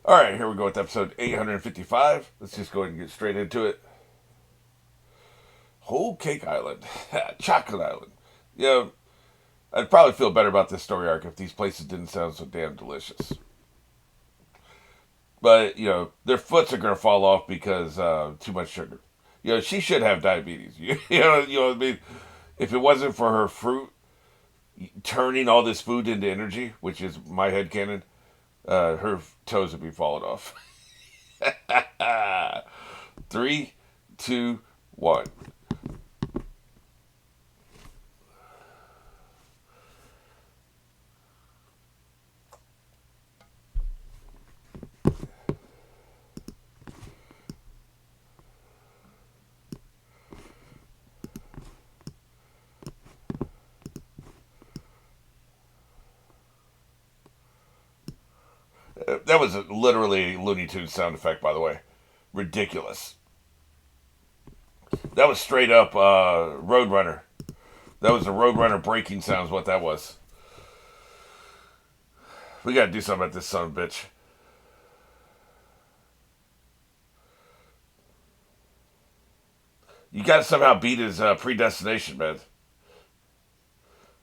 Alright, here we go with episode 855. Let's just go ahead and get straight into it. Whole Cake Island. Chocolate Island. Yeah, I'd probably feel better about this story arc if these places didn't sound so damn delicious. But, their foots are going to fall off because too much sugar. She should have diabetes. You know what I mean? If it wasn't for her fruit turning all this food into energy, which is my headcanon, her toes would be falling off. Three, two, one. That was literally a Looney Tunes sound effect, by the way. Ridiculous. That was straight up Roadrunner. That was the Roadrunner braking sounds, what that was. We gotta do something about this son of a bitch. You gotta somehow beat his predestination, man.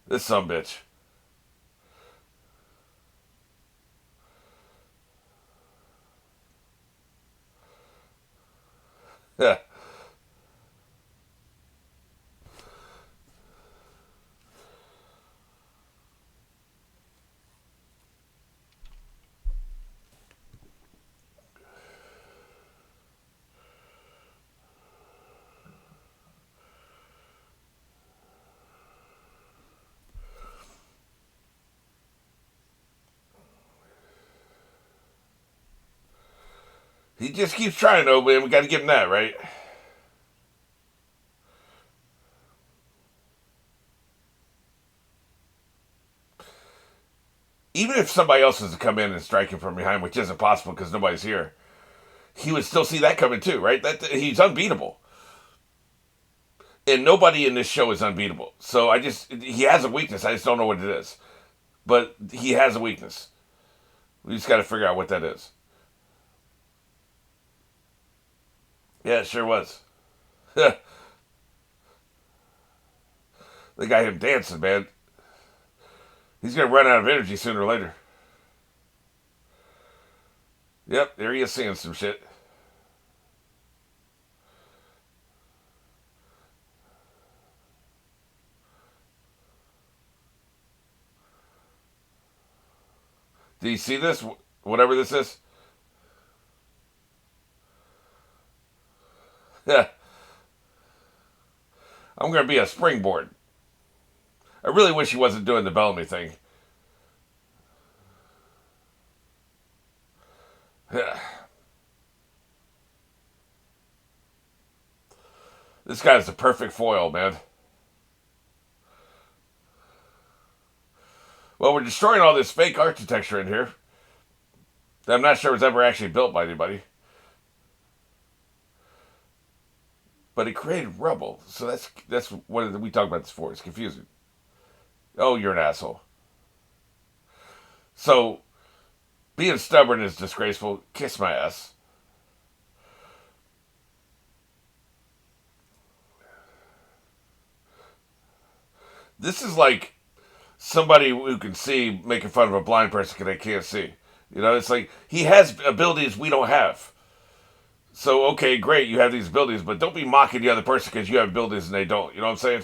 This son of a bitch. Yeah. He just keeps trying though, man. We gotta give him that, right? Even if somebody else was to come in and strike him from behind, which isn't possible because nobody's here, he would still see that coming too, right? That he's unbeatable, and nobody in this show is unbeatable. So he has a weakness. I just don't know what it is, but he has a weakness. We just got to figure out what that is. Yeah, it sure was. They got him dancing, man. He's gonna run out of energy sooner or later. Yep, there he is seeing some shit. Do you see this? Whatever this is. Yeah, I'm gonna be a springboard. I really wish he wasn't doing the Bellamy thing. Yeah. This guy's the perfect foil, man. Well, we're destroying all this fake architecture in here that I'm not sure was ever actually built by anybody. But it created rubble, so that's what we talked about this for. It's confusing. Oh, you're an asshole. So being stubborn is disgraceful. Kiss my ass. This is like somebody who can see making fun of a blind person because they can't see. It's like he has abilities we don't have. So okay, great, you have these abilities, but don't be mocking the other person because you have abilities and they don't. You know what I'm saying?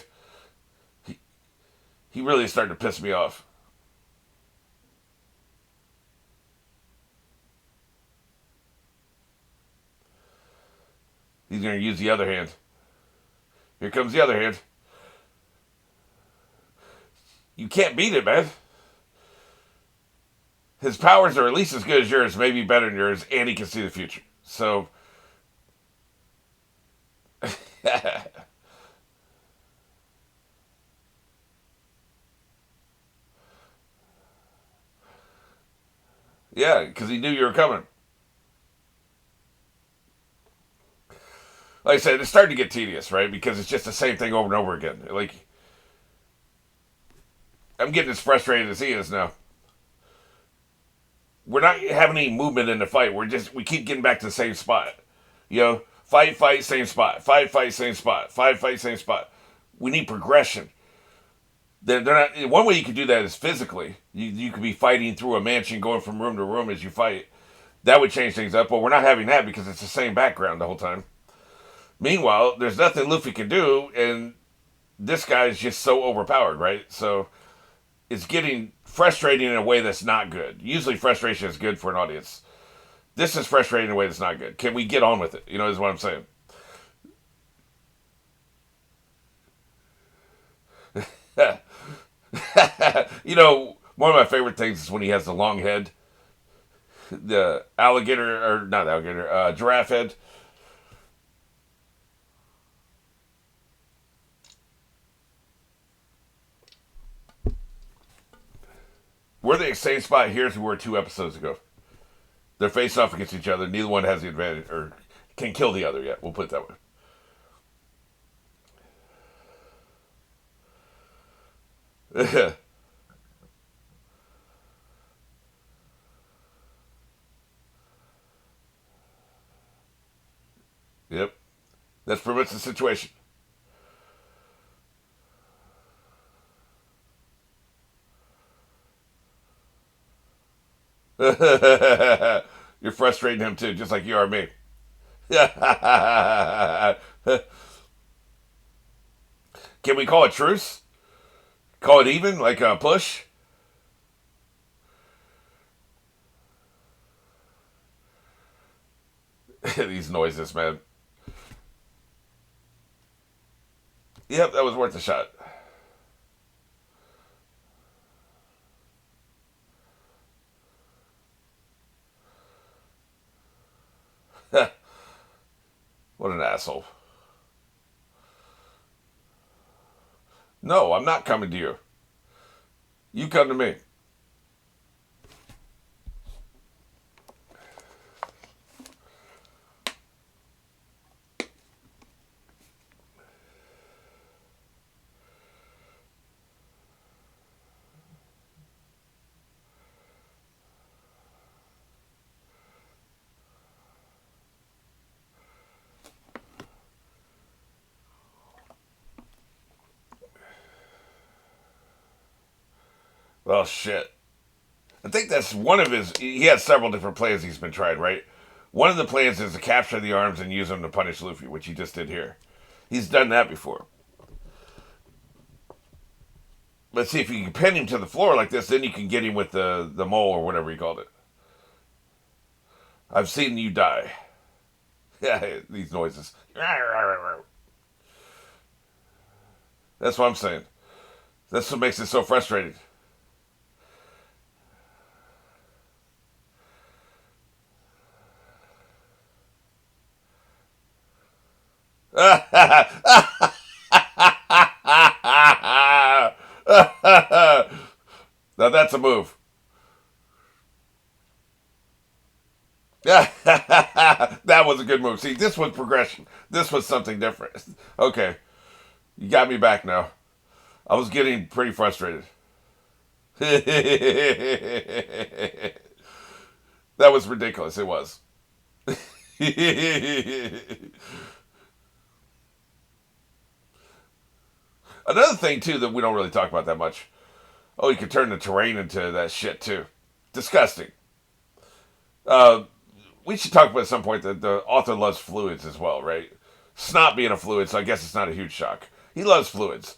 He, he really is starting to piss me off. He's going to use the other hand. Here comes the other hand. You can't beat it, man. His powers are at least as good as yours, maybe better than yours, and he can see the future. So, yeah, because he knew you were coming. Like I said, it's starting to get tedious, right? Because it's just the same thing over and over again. Like, I'm getting as frustrated as he is now. we're not having any movement in the fight. We keep getting back to the same spot. You know, fight, same spot. Fight, same spot. Fight, same spot. We need progression. They're not. One way you could do that is physically. You could be fighting through a mansion, going from room to room as you fight. That would change things up. But we're not having that because it's the same background the whole time. Meanwhile, there's nothing Luffy can do, and this guy is just so overpowered, right? So it's getting frustrating in a way that's not good. Usually, frustration is good for an audience. This is frustrating in a way that's not good. Can we get on with it? You know, is what I'm saying. You know, one of my favorite things is when he has the long head, the alligator or not alligator, giraffe head. We're the same spot here as we were 2 episodes ago. They're facing off against each other. Neither one has the advantage or can kill the other yet. We'll put it that way. Yep. That's pretty much the situation. You're frustrating him too, just like you are me. Can we call it truce? Call it even, like a push? These noises, man. Yep, that was worth a shot. What an asshole. No, I'm not coming to you. You come to me. Well, shit. I think that's one of his. He has several different plans he's been tried, right? One of the plans is to capture the arms and use them to punish Luffy, which he just did here. He's done that before. Let's see if you can pin him to the floor like this, then you can get him with the mole or whatever he called it. I've seen you die. Yeah, these noises. That's what I'm saying. That's what makes it so frustrating. Now that's a move. That was a good move. See, this was progression. This was something different. Okay, you got me back now. I was getting pretty frustrated. That was ridiculous. It was. Another thing too that we don't really talk about that much. Oh, you could turn the terrain into that shit too. Disgusting. Uh, we should talk about at some point that the author loves fluids as well, right? Snot being a fluid, so I guess it's not a huge shock. He loves fluids.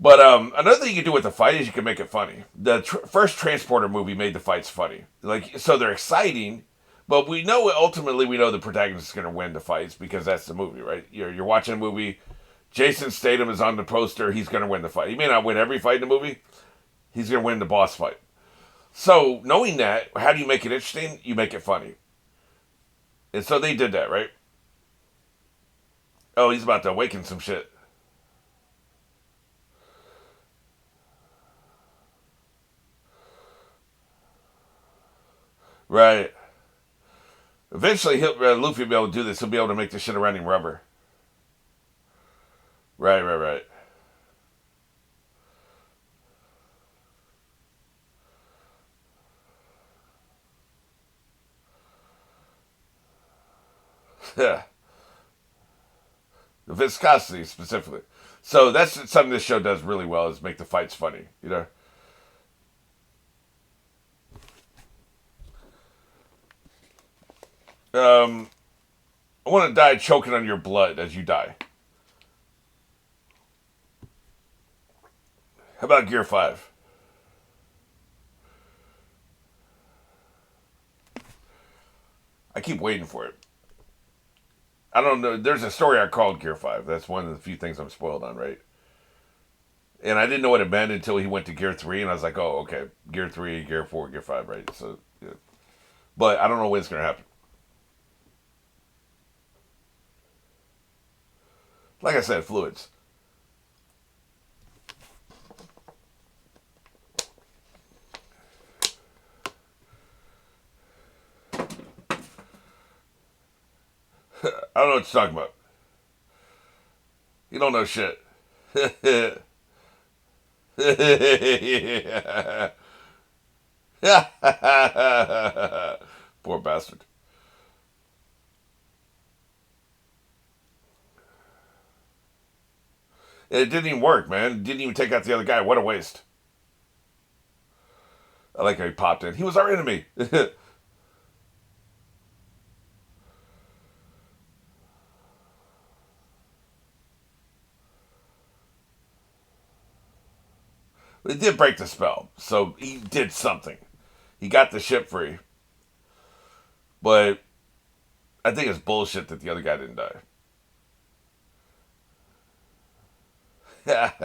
But another thing you can do with the fight is you can make it funny. The first Transporter movie made the fights funny. Like, so they're exciting, but we know ultimately we know the protagonist is going to win the fights because that's the movie, right? You're watching a movie. Jason Statham is on the poster. He's going to win the fight. He may not win every fight in the movie. He's going to win the boss fight. So knowing that, how do you make it interesting? You make it funny. And so they did that, right? Oh, he's about to awaken some shit. Right. Eventually, Luffy will be able to do this. He'll be able to make this shit around him rubber. Right. the viscosity specifically. So that's something this show does really well is make the fights funny. You know. I want to die choking on your blood as you die. How about Gear 5? I keep waiting for it. I don't know. There's a story I called Gear 5. That's one of the few things I'm spoiled on, right? And I didn't know what it meant until he went to Gear 3, and I was like, oh, okay. Gear 3, Gear 4, Gear 5, right? So, yeah. But I don't know when it's going to happen. Like I said, fluids. I don't know what you're talking about. You don't know shit. Poor bastard. It didn't even work, man. It didn't even take out the other guy. What a waste. I like how he popped in. He was our enemy. It did break the spell, so he did something. He got the ship free. But I think it's bullshit that the other guy didn't die. Why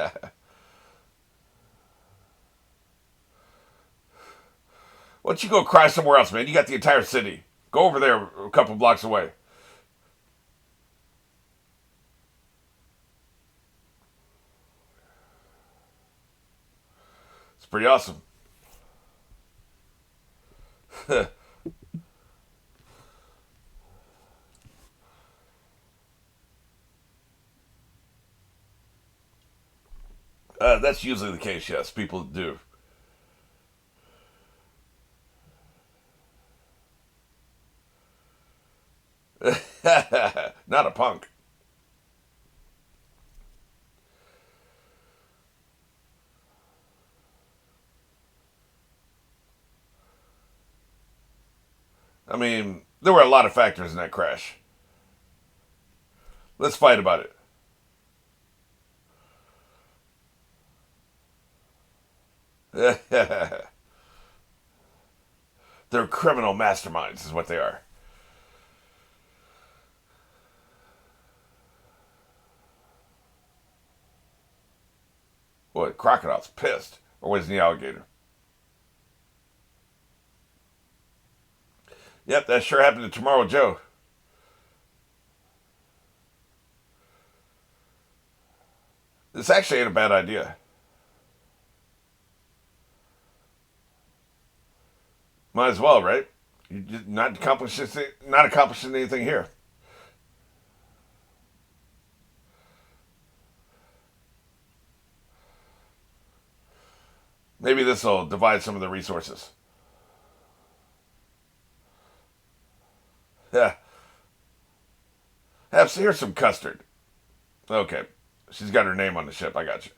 don't you go cry somewhere else, man? You got the entire city. Go over there a couple blocks away. It's pretty awesome. That's usually the case, yes. People do. Not a punk. I mean, there were a lot of factors in that crash. Let's fight about it. They're criminal masterminds, is what they are. What, Crocodile's pissed? Or was the alligator? Yep, that sure happened to Tomorrow Joe. This actually ain't a bad idea. Might as well, right? You just not accomplishing anything here. Maybe this will divide some of the resources. Yeah. Here's some custard. Okay. She's got her name on the ship. I got you.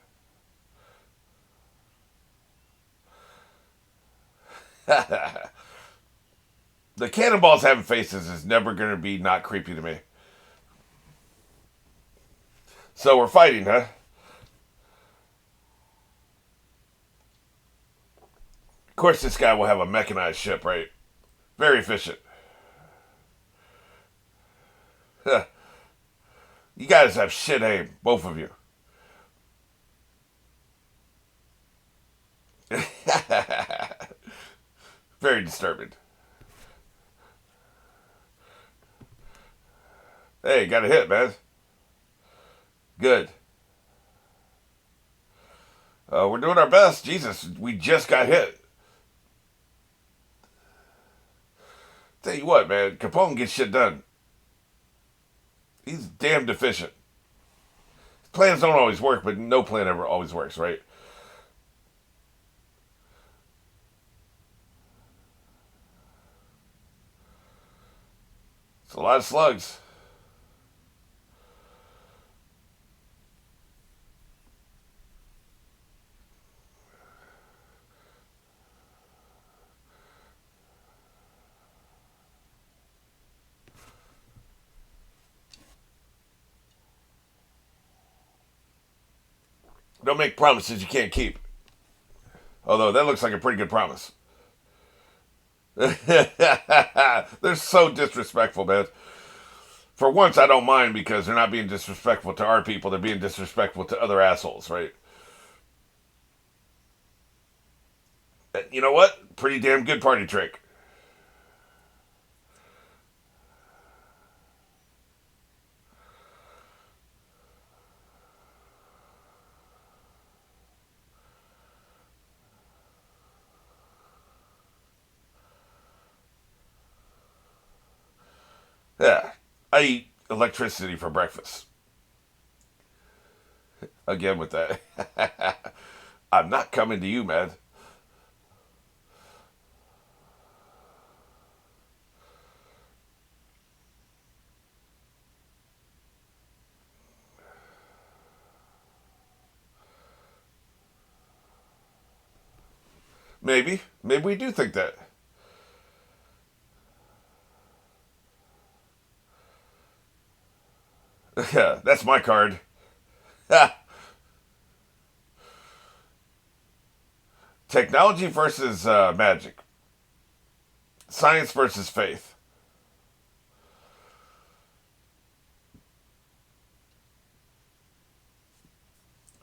The cannonballs having faces is never going to be not creepy to me. So we're fighting, huh? Of course, this guy will have a mechanized ship, right? Very efficient. You guys have shit aim, both of you. Very disturbing. Hey, got a hit, man. Good. We're doing our best. Jesus, we just got hit. Tell you what, man, Capone gets shit done. He's damn deficient. Plans don't always work, but no plan ever always works, right? It's a lot of slugs. Don't make promises you can't keep. Although that looks like a pretty good promise. They're so disrespectful, man. For once, I don't mind because they're not being disrespectful to our people. They're being disrespectful to other assholes, right? You know what? Pretty damn good party trick. Yeah. I eat electricity for breakfast. Again with that. I'm not coming to you, man. Maybe. Maybe we do think that. Yeah, that's my card. Technology versus magic. Science versus faith.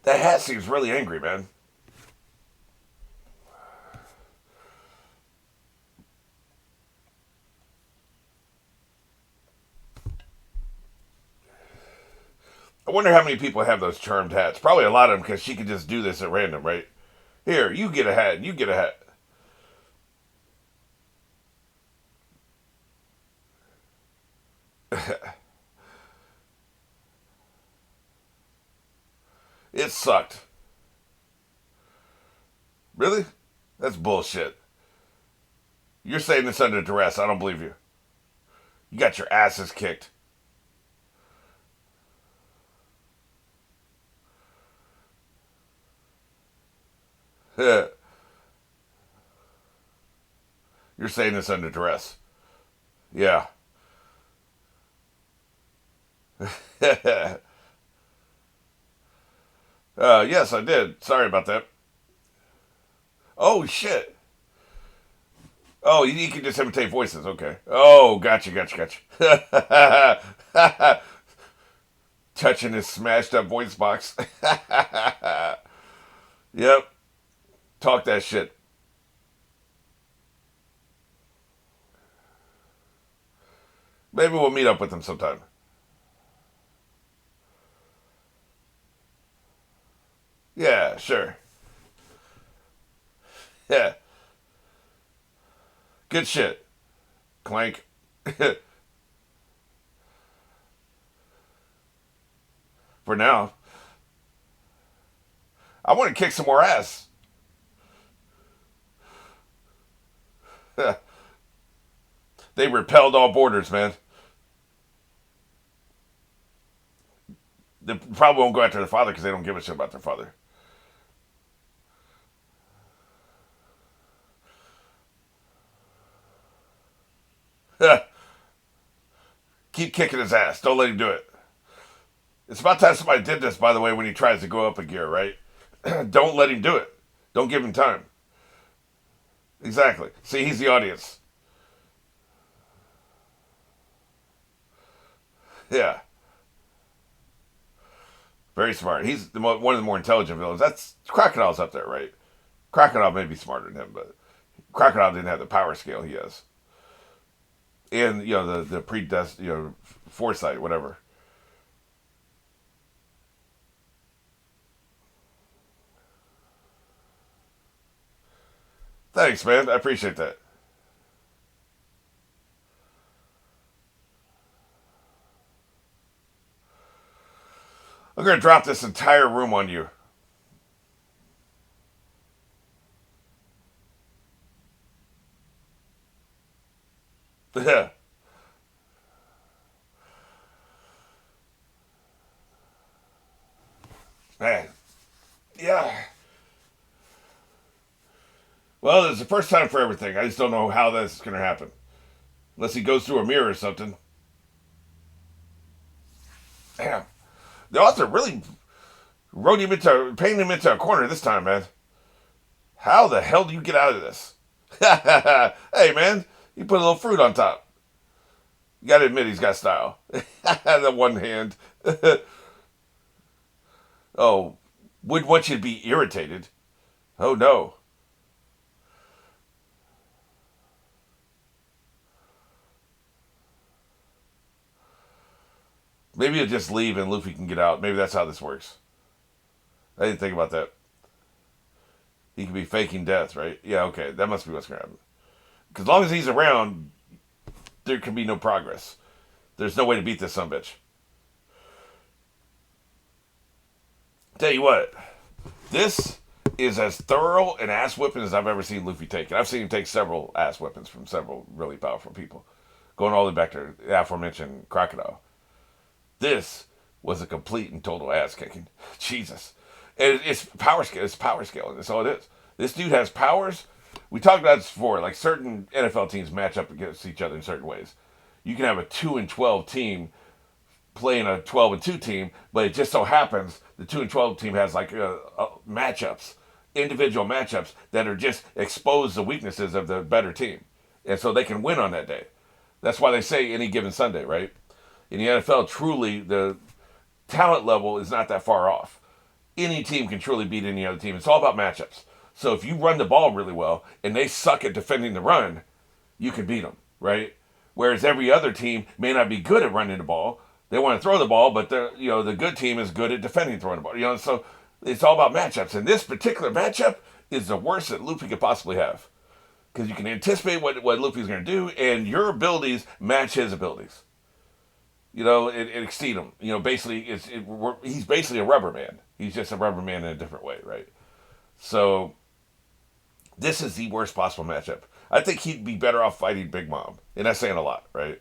That hat seems really angry, man. I wonder how many people have those charmed hats. Probably a lot of them because she could just do this at random, right? Here, you get a hat. You get a hat. It sucked. Really? That's bullshit. You're saying this under duress. I don't believe you. You got your asses kicked. You're saying this under duress. Yeah. Yes, I did. Sorry about that. Oh, shit. Oh, you can just imitate voices. Okay. Oh, gotcha, gotcha, gotcha. Touching his smashed up voice box. Yep. Talk that shit. Maybe we'll meet up with him sometime. Yeah, sure. Yeah. Good shit. Clank. For now. I want to kick some more ass. They repelled all borders, man. They probably won't go after their father because they don't give a shit about their father. Keep kicking his ass. Don't let him do it. It's about time somebody did this, by the way, when he tries to go up a gear, right? Don't let him do it. Don't give him time. Exactly. See, he's the audience. Yeah. Very smart. He's one of the more intelligent villains. That's Crocodile's up there, right? Crocodile may be smarter than him, but Crocodile didn't have the power scale he has, and the predest foresight, whatever. Thanks, man. I appreciate that. I'm gonna drop this entire room on you. Yeah, man. Yeah. Well, it's the first time for everything. I just don't know how this is gonna happen unless he goes through a mirror or something. Damn. The author really painted him into a corner this time, man. How the hell do you get out of this? Hey, man, you put a little fruit on top. You gotta admit he's got style. The one hand. Oh, wouldn't want you to be irritated. Oh, no. Maybe he'll just leave and Luffy can get out. Maybe that's how this works. I didn't think about that. He could be faking death, right? Yeah, okay. That must be what's going to happen. Because as long as he's around, there can be no progress. There's no way to beat this sumbitch. Tell you what, this is as thorough an ass whipping as I've ever seen Luffy take. And I've seen him take several ass whippings from several really powerful people. Going all the way back to the aforementioned Crocodile. This was a complete and total ass kicking. Jesus. And it's power scale. It's power scaling. That's all it is. This dude has powers. We talked about this before. Like certain NFL teams match up against each other in certain ways. You can have a 2-12 team playing a 12-2 team, but it just so happens the 2-12 team has like matchups, individual matchups that are just expose the weaknesses of the better team, and so they can win on that day. That's why they say any given Sunday, right? In the NFL, truly the talent level is not that far off. Any team can truly beat any other team. It's all about matchups. So if you run the ball really well and they suck at defending the run, you can beat them, right? Whereas every other team may not be good at running the ball. They want to throw the ball, but the good team is good at defending throwing the ball. So it's all about matchups. And this particular matchup is the worst that Luffy could possibly have. Because you can anticipate what Luffy's going to do, and your abilities match his abilities. It exceed him. Basically, he's basically a rubber man. He's just a rubber man in a different way, right? So, this is the worst possible matchup. I think he'd be better off fighting Big Mom. And that's saying a lot, right?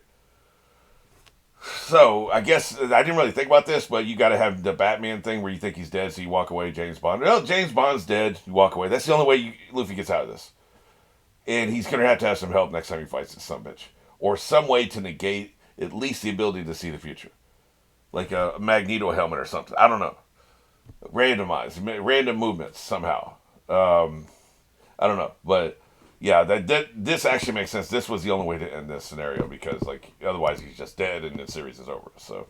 So, I guess, I didn't really think about this, but you got to have the Batman thing where you think he's dead, so you walk away, James Bond. No, James Bond's dead, you walk away. That's the only way Luffy gets out of this. And he's going to have some help next time he fights this sumbitch. Or some way to negate at least the ability to see the future. Like a Magneto helmet or something. I don't know. Random movements somehow. I don't know. But yeah, this actually makes sense. This was the only way to end this scenario because otherwise he's just dead and the series is over. So